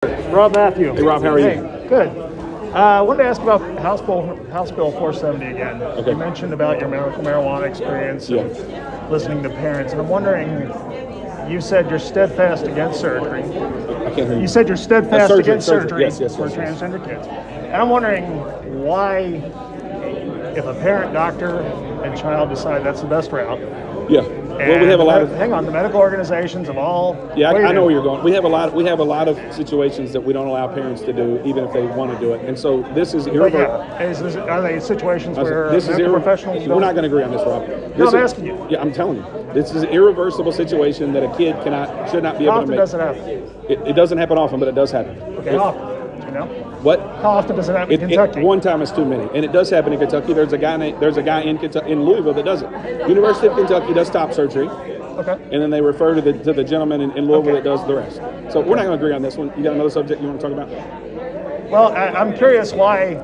Rob Matthew. Hey, Rob, how are you? Hey, good. I wanted to ask about House Bill 470 again. Okay. You mentioned about your medical marijuana experience and listening to parents, and I'm wondering, you said you're steadfast against surgery. I can't hear you. You said you're steadfast against surgery Yes, for transgender kids. And I'm wondering why, if a parent, doctor, and child decide that's the best route. Yeah. Well, we have a lot of. Hang on, the medical organizations of all. Yeah, I know where you're going. We have a lot of situations that we don't allow parents to do, even if they want to do it. And so this is irreversible. Are they situations where this is professionals? We're not going to agree on this, Rob. I'm asking you. Yeah, I'm telling you. This is an irreversible situation that a kid should not be able to make. How often does it happen? It doesn't happen often, but it does happen. Okay, how often? Do you know? What? How often does it happen in Kentucky? One time is too many, and it does happen in Kentucky. There's a guy in Kentucky, in Louisville, that does it. University of Kentucky does top surgery. Okay. And then they refer to the gentleman in Louisville that does the rest. So we're not going to agree on this one. You got another subject you want to talk about? Well, I'm curious why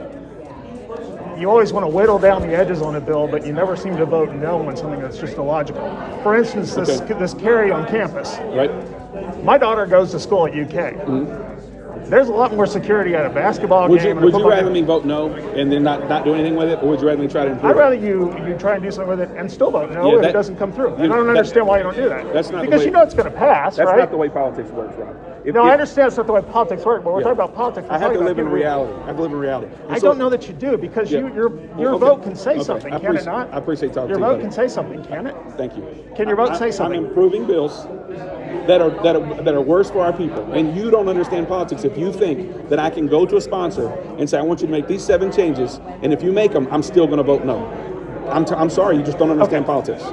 you always want to whittle down the edges on a bill, but you never seem to vote no on something that's just illogical. For instance, this carry on campus. Right. My daughter goes to school at UK. Mm-hmm. There's a lot more security at a basketball game. Would you rather me vote no and then not do anything with it, or would you rather me try to improve I'd rather you try and do something with it and still vote no if it doesn't come through. I don't understand why you don't do that. That's not because you know it's going to pass, that's right? That's not the way politics works, Rob. I understand it's not the way politics work, but we're talking about politics. I have to live in reality. I don't know that you do, because your vote can say something, can it not? I appreciate talking to you. Your vote can say something, can it? Thank you. Can your vote say something? I'm improving bills that are worse for our people. And you don't understand politics if you think that I can go to a sponsor and say, I want you to make these 7 changes, and if you make them, I'm still going to vote no. I'm sorry, you just don't understand politics.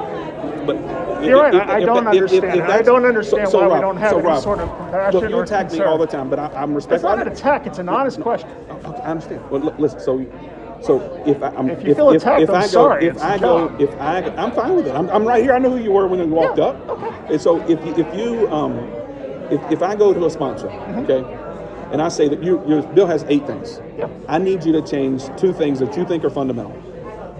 But you're right. I don't understand. I don't understand why we don't have any sort of compassion. Look, you attack me all the time, but I'm respectful. It's not an attack. It's an honest question. Okay, I understand. Well, listen. So if you feel attacked, I'm sorry. I'm fine with it. I'm right here. I know who you were when you walked up. Okay. And so if I go to a sponsor, okay, and I say that your bill has 8 things, I need you to change 2 things that you think are fundamental.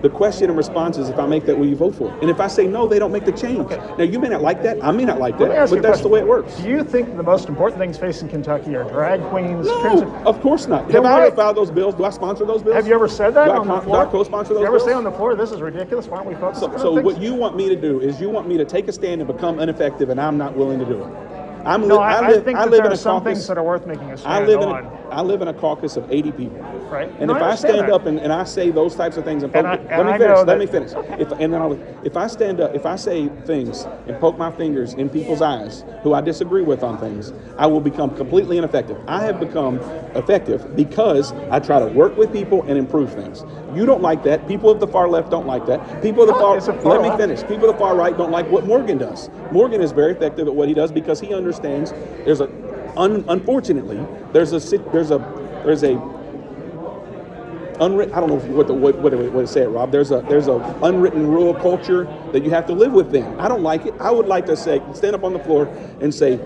The question and response is, if I make that, will you vote for it? And if I say no, they don't make the change. Okay. Now, you may not like that. I may not like that, but that's the way it works. Do you think the most important things facing Kentucky are drag queens? No, of course not. Have I ever filed those bills? Do I sponsor those bills? Have you ever said that on the floor? Do I co-sponsor those bills? You ever say on the floor, this is ridiculous, why don't we focus on things? So what you want me to do is you want me to take a stand and become ineffective, and I'm not willing to do it. I think there are some things that are worth making a stand on. I live in a caucus of 80 people. Right. And if I stand up and I say those types of things and poke, let me finish. If I stand up, if I say things and poke my fingers in people's eyes who I disagree with on things, I will become completely ineffective. I have become effective because I try to work with people and improve things. You don't like that. People of the far left don't like that. People of the far let me finish. People of the far right don't like what Morgan does. Morgan is very effective at what he does because he understands unfortunately there's a unwritten, I don't know what to say it, Rob. There's a unwritten rule culture that you have to live within. I don't like it. I would like to stand up on the floor and say,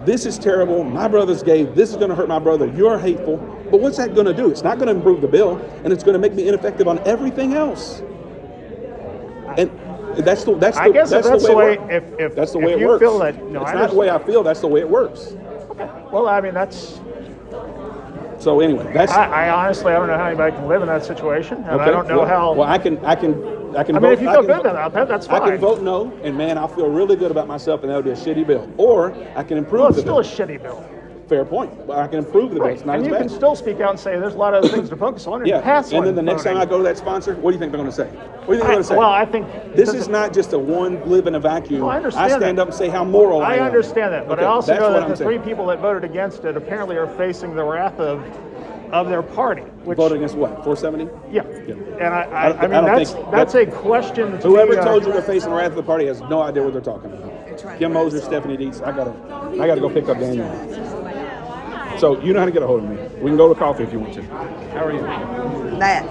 this is terrible. My brother's gay. This is going to hurt my brother. You're hateful. But what's that going to do? It's not going to improve the bill, and it's going to make me ineffective on everything else. And that's the way it works. Feel that, it's not the way I feel. That's the way it works. Okay. Well, I mean, that's. So anyway, that's. I honestly, I don't know how anybody can live in that situation, and I don't know how. Well, I can. I mean, vote, if you feel good about that, that's fine. I can vote no, and man, I'll feel really good about myself, and that'll be a shitty bill. Or I can improve the bill. It's still a shitty bill. Fair point. But I can improve the bill. It's not and as you bad. Can still speak out and say there's a lot of other things to focus on. And pass and then the next time I go to that sponsor, what do you think they're going to say? What do you think they're going to say? Well, I think this is not just a one live in a vacuum. No, I understand I stand up and say how moral I am. I understand that, but I also know that the 3 people that voted against it apparently are facing the wrath of their party. Which voted against what? 470? Yeah. And I mean that's a question. Whoever told you they're facing the wrath of the party has no idea what they're talking about. Kim Moser, Stephanie Dietz. I gotta go pick up Daniel. So you know how to get a hold of me. We can go to coffee if you want to. How are you? Matt.